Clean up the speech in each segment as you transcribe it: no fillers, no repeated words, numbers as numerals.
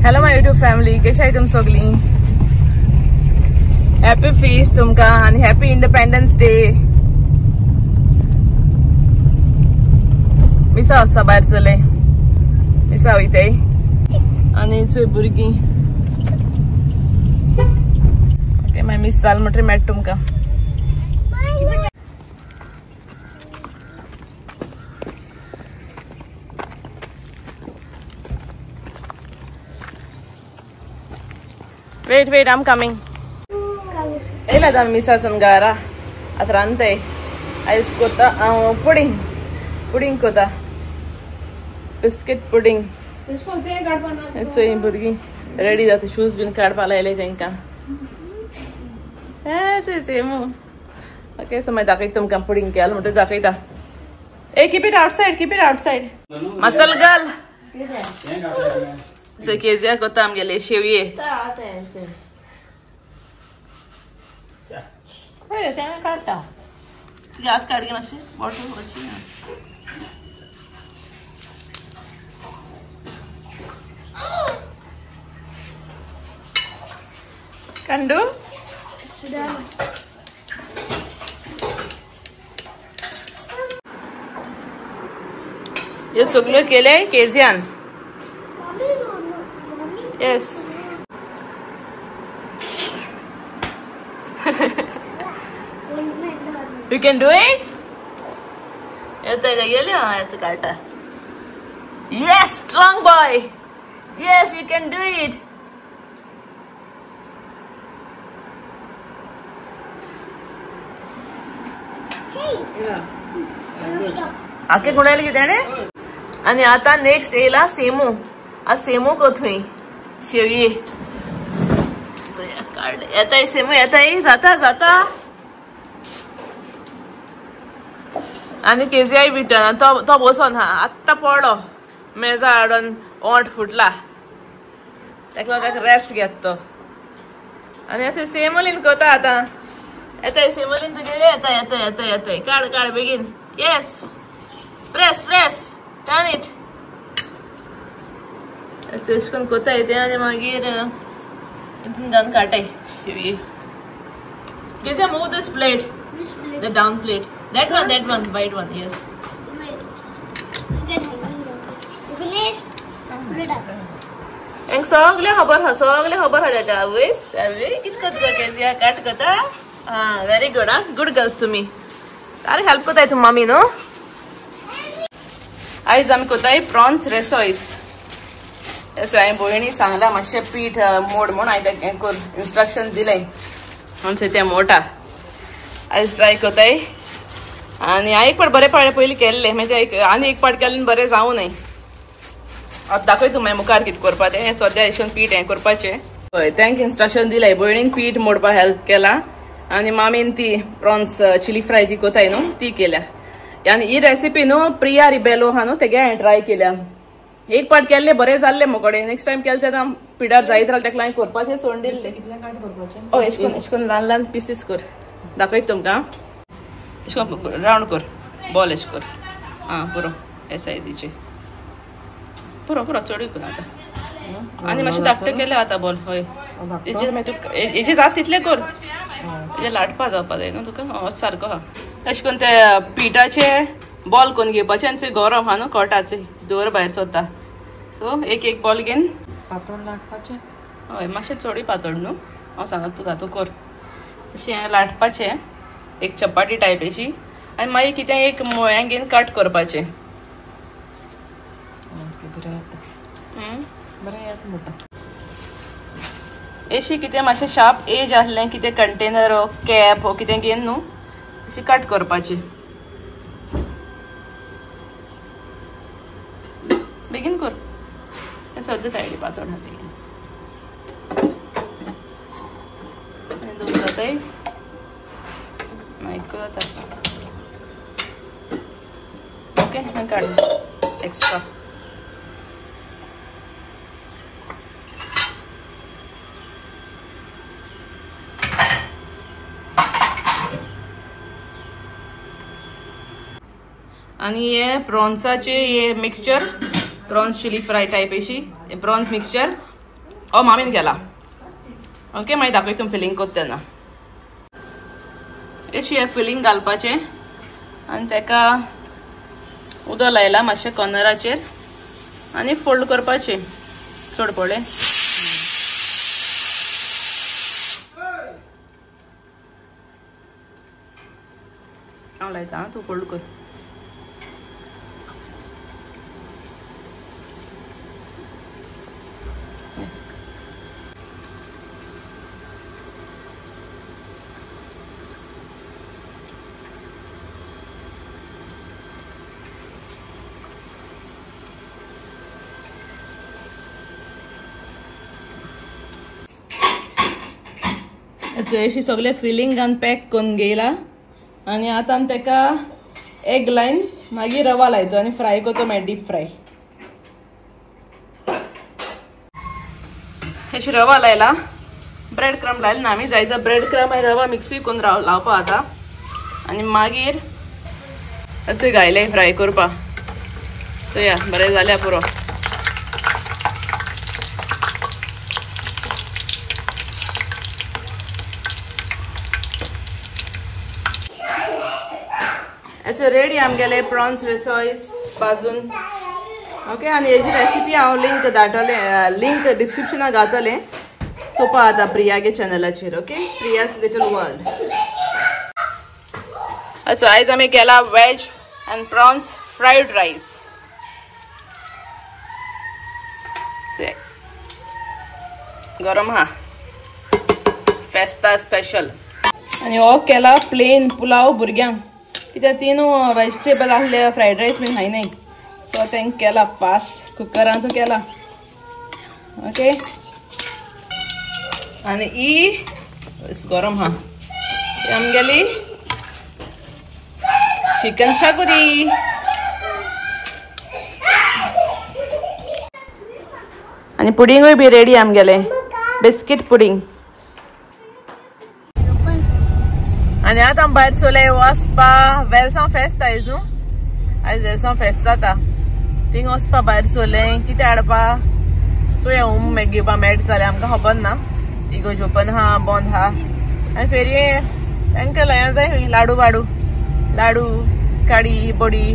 Hello my YouTube family, कशी आहे तुम्ही सगळी? हॅपी फीस्ट तुमका आणि हॅपी इंडिपेंडन्स डे. मिसा आसा भायर चले मिसा वयताय आणि चोय भुरगीं. ओके माय मिस जाल म्हणटरी मेळटा तुमका. Wait, I'm coming. Ela da misa sungara. Atrante. Ice kota, pudding kota. Biscuit pudding. It's so important. Ready that the shoes been card pala ele tenka. It's same. Okay, so my dakit tum kam pudding ke almost dakita. Hey, keep it outside. Muscle girl. So Kezia kota am gele sheviye. Hey, tem uma carta. Gato carga na cheia, bota o rotinho. Can do? ये सुगलो केले केजियान. Yes. You can do it? Yes, strong boy. Yes, you can do it. आके गुणायला किती ने? आणि आता next एला सेमो. आज सेमो कोथुई शेवये काढले. येताय सेमो येताय जाता आणि केजीआय बिटन तो बसोन हा आत्ता पडलो मेजा हाडून ओंठ फुटला. ताका रेस्ट घेत तो. आणि याचे सेमोलीन कोता आता येताय सेमोलीन तुगेले येताय काढ बेगीन. Yes press turn it. अशें कोता येते आणि मागीर इतून घालून काटाय शेवये. केसे move this plate, the down plate. That one, white one, yes. एक सगळे खबर हा त्याच्या. कितको तुका केजिया काट करता. हा व्हेरी गुड. गुड गर्ल्स तुम्ही. अरे हेल्प करताय तुम मम्मी नो. आयज आमी कोताय प्रॉन्स रेसॉइस. हांवें भयणी सांगला मातशें पीठ मोड म्हूण. हांवें तें इंस्ट्रक्शन दिलें म्हणून तें मोटा. आयज ट्राय कोताय. आणि एक पाट बरे पाडे पयलीं केल्ले मागीर आनी एक पाट केल्ले बरें जावं न्हय. आतां दाखय तूं मागीर मुखार कितें करपा तें. हें सद्या एशें पीठ हें करपाचें. हय तांकां इंस्ट्रक्शन दिलें. भयणीन पीठ मोडपाक हेल्प केला आनी मामीन ती प्रॉन्स चिली फ्राय जी कोताय न्हू ती केल्या. आनी ही रेसिपी न्हू प्रिया रिबेलो हा न्हू तेगे हांवें ट्राय केल्या. एक पाट केल्ले बरें जाल्ले मोकडे. नेक्स्ट टायम केलें तेन्ना पिठार जायत रावलें तेका हांवें करपाचें सोडून दिल्लें. हय एशें ल्हान पीसीस कर. दाखयत तुमकां. राउंड कर बॉल एश कर. हाँ पुरो हे सायजीचे पुरो चड कर आता. आनी मातशें धाकटे केले आता बॉल. हय हेजे जात तितले कर. हेजे लाटपा जावपा जाय न्हू तुका. सारको हा. अशें करून ते पिठाचे बॉल करून घेवपाचे आनी चोय गरम हा न्हू कोटाचे दोर भायर सोदता. सो एक बॉल घेवन पातळ लाटपाचे. हय मातशें चडूय पातळ न्हू. हांव सांगता तुका तूं कर. अशें लाटपाचें एक चपाटी टायप अशी. आनी मागीर कितें एक मोळ्यां घेवन कट करपाचें. अशी कितें मातशें शार्प एज आसलें कितें कंटेनर ओ कॅप ओ कितें घेवन न्हू अशी कट करपाची. बेगीन कर. सद्या सायडी पातळ हा बेगीन. दोन जाताय ओके काढ एक्स्ट्रा. आणि हे प्रॉन्साचे हे mixture prawns chilli fry type अशी प्रॉन्स मिक्सचर मामीन केला ओके मागीर दाखय तुम फिलींग कोत तेन्ना अशी फिलींग घालपाचें आनी तेका उदक लायला मातशें कॉर्नराचेर आनी फोल्ड करपाचें चड पळय हांव लायता तूं फोल्ड कर अशी सगळे फिलिंग पॅक करून घेयला आनी आतां आमी तेका एग लायन मागीर रवा लायतो आनी फ्राय करतो मागीर डीप फ्राय अशी रवा लायला ब्रेड क्रम लायला ना आमी जायचा ब्रेड क्रम आनी रवा मिक्सूय करून लावपा आतां आनी मागीर अशें घायले फ्राय करपा चोया बरें जाल्या पुरो अच्छा रेडी आमगेले प्रॉन्स रेसॉइस भाजून ओके आनी हेजी रेसिपी हांव लिंक धाडटले लिंक डिस्क्रिप्शनाक घातले चोवपा आतां प्रियागे चॅनलाचेर ओके प्रियास लिटल वर्ल्ड अच्छा आयज आमी केला veg and prawns fried rice गरम हा फेस्ता स्पेशल आनी हो केला प्लेन पुलाव भुरग्यांक कित्याक तीन वेजिटेबल आहले फ्रायड रायस बीन खायनाय सो तेंक केला फास्ट कुकरांतू केला ओके आनी ही गरम हा आमगेली चिकन शाकोती आनी पुडिंगूय बी रेडी आमगेले बिस्कीट पुडिंग आनी आतां आमी भायर सोले वचपा वेलसांव फेस्त आयज न्हू आयज वेलसांव फेस्त जाता थिंग वचपा भायर सोले कितें हाडपा चोया घेवपा मेळटा जाल्यार आमकां खबर ना इगोज ओपन हा बंद हा आनी फेरी तांकां लयां जाय लाडू वाडू लाडू काडी बडी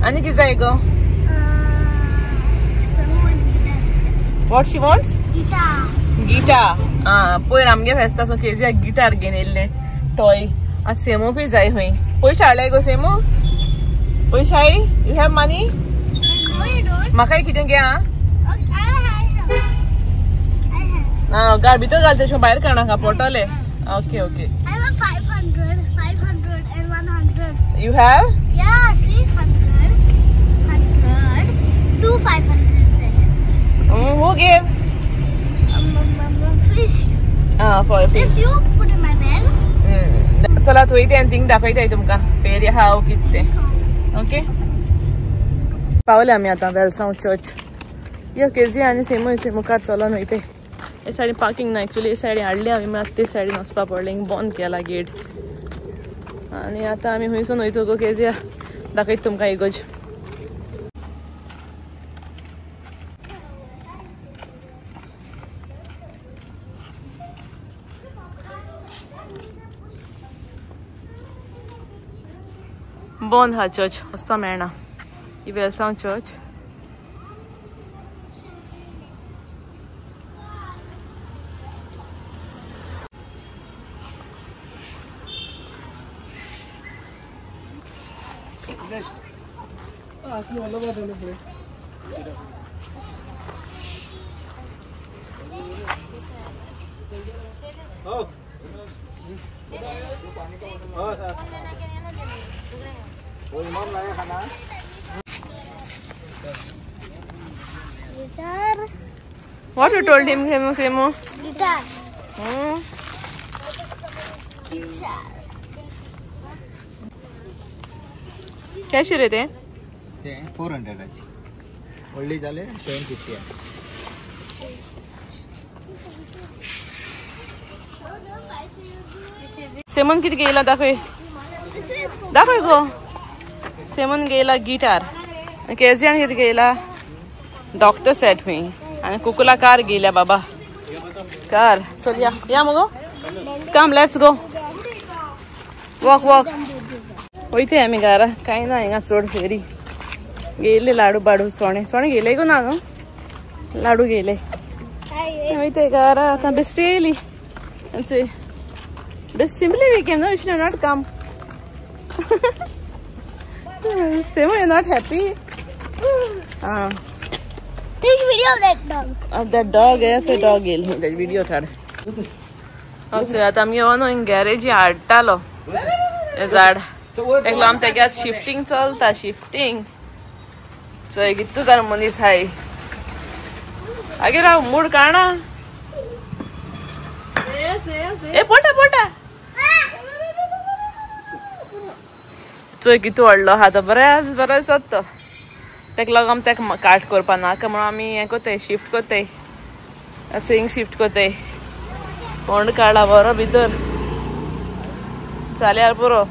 आनी कितें जाय go what she wants guitar पयर आमगे फेस्तासून केजीआक गिटार घेवन येयल्ले टॉय आज सेमोकूय जाय खंय पयशे हाडले गो सेमो पयशे हाय यू हॅव मनी म्हाकाय कितें घे आं गार भितर घाल तेश भायर काडनाका पडटले okay okay you have who gave for feast चला तू इथे थिंग दाखयताय तुमकां पेरी हाव कितें ओके पावले आमी आतां वेलसांव चर्च यो केजी आनी सेमू मुखार चलोन वयते हे सायडीन पार्किंग ना एक्चुअली हे सायडीन हाडली आमी मात ते सायडीन वचपा पडलें हिंग बंद केला गेट आनी आतां आमी खंयसून वयतो गो केजिया दाखयता तुमकां इगोज बंद हा चर्च वचपा मेळना ही Velsao church What you told him, Semo? Guitar. कैसे रहते हैं? 400 अच्छी ओल्डी झाले 750 आहे सेमन किती गेला दाखव दाखव गो सेमन गेला गिटार केजियान किती गेला डॉक्टर सेट हुई आणि कुकुला कार गेल्या बाबा कार चल या मगो come let's go walk walk वयते आम्ही घरा काय ना हिंगा चड फेरी गेले लाडू बाडू सोणे गेले गो ना गो लाडू गेले वयते घरा आता बेस्टी येयली Just simply we came, no, you should not come. Simon, you're not happy? Take video of that dog. Of that dog, yes, a dog. That video third. Also, आता आम्ही येऊन in garage आडटालो. झाड. एकलो आम तेग्यात shifting चलता shifting. So एक इतू जर मनीस हाय. आगे राव मूड काढा. ए पोटा. चोय कितू व्हडलो हा तो बरें सत्तो तेका लागून तेका काट करपा नाका म्हणून आमी हें कोताय शिफ्ट कोताय हिंग शिफ्ट कोताय कोंड काडला बरो भितर जाल्यार पुरो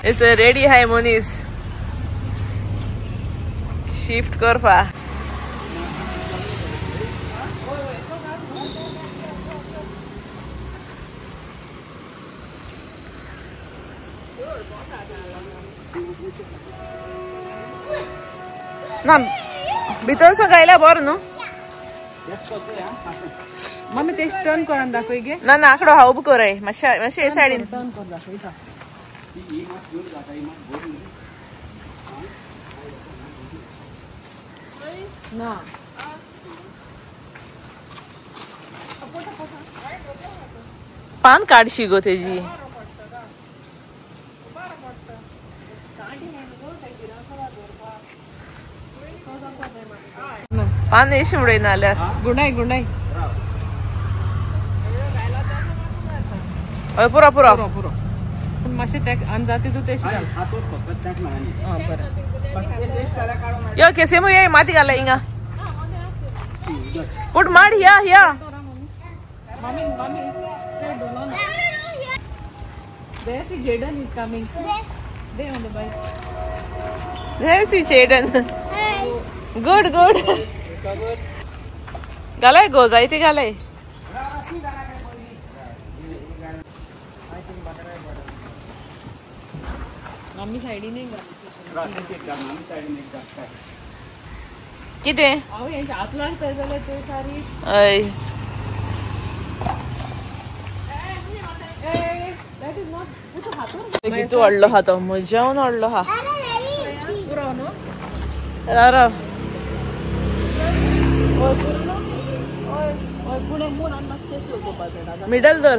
इट्स रेडी हाय मनीस शिफ्ट करपा ना भितर सो गायला बरं न्हू मम्मी तेच टर्न करून दाखय गे ना आकडो हांव बी कोराय मातशें हे सायडीन पान काडशी गो तेजी पान येशी उडयना जाल्यार गुंडाय हय पुरो पूण मातशें तेक जाती तूं तेशी घाल बरें यो केसेमो ये माती घाल हिंगा पुट माड या mummy there see Jaden is coming there on the bike there see Jaden good गालाय गो जायते गालाय मम्मी सायडीन कितें हांव हेंच्या हात लागता जाल्यार ते सारी हय कितू व्हडलो हा तो म्हज्यान व्हडलो हा राव मिडल दर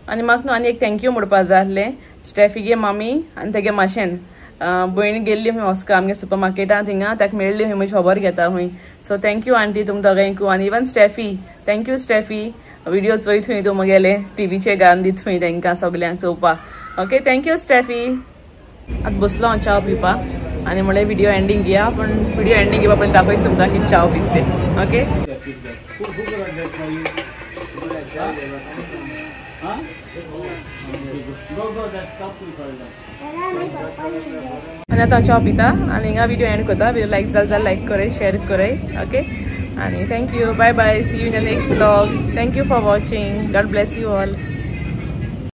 आनी म्हाका न्हू आनी एक थँक्यू म्हणपा जाय आसलें स्टेफीगे मामी आनी तेगे माशेन भयण गेल्ली हूंय वचका आमगे सुपर मार्केटान थिंगा ताका मेळ्ळी हूंय म्हजी खबर घेता हूंय सो थँक्यू आंटी तुम दोगांयकू आनी Evan Steffi thank you Steffi video चोयत हूंय तूं म्हगेले टीव्हीचेर घालून दित हूंय तांकां सगल्यांक चोवपाक ओके थँक्यू स्टेफी आतां बसलो हांव च्या पिवपा आनी म्हणलें व्हिडिओ एंडींग घेया पण व्हिडिओ एंडींग घेवपा पयलीं दाखयता तुमकां की च्या पिते ओके आनी आतां हांव च्या पिता आनी हिंगा व्हिडिओ एंड करता व्हिडिओ लायक जाल्यार लायक करे शेअर करे ओके आनी thank you bye bye see you in the next blog thank you for watching god bless you all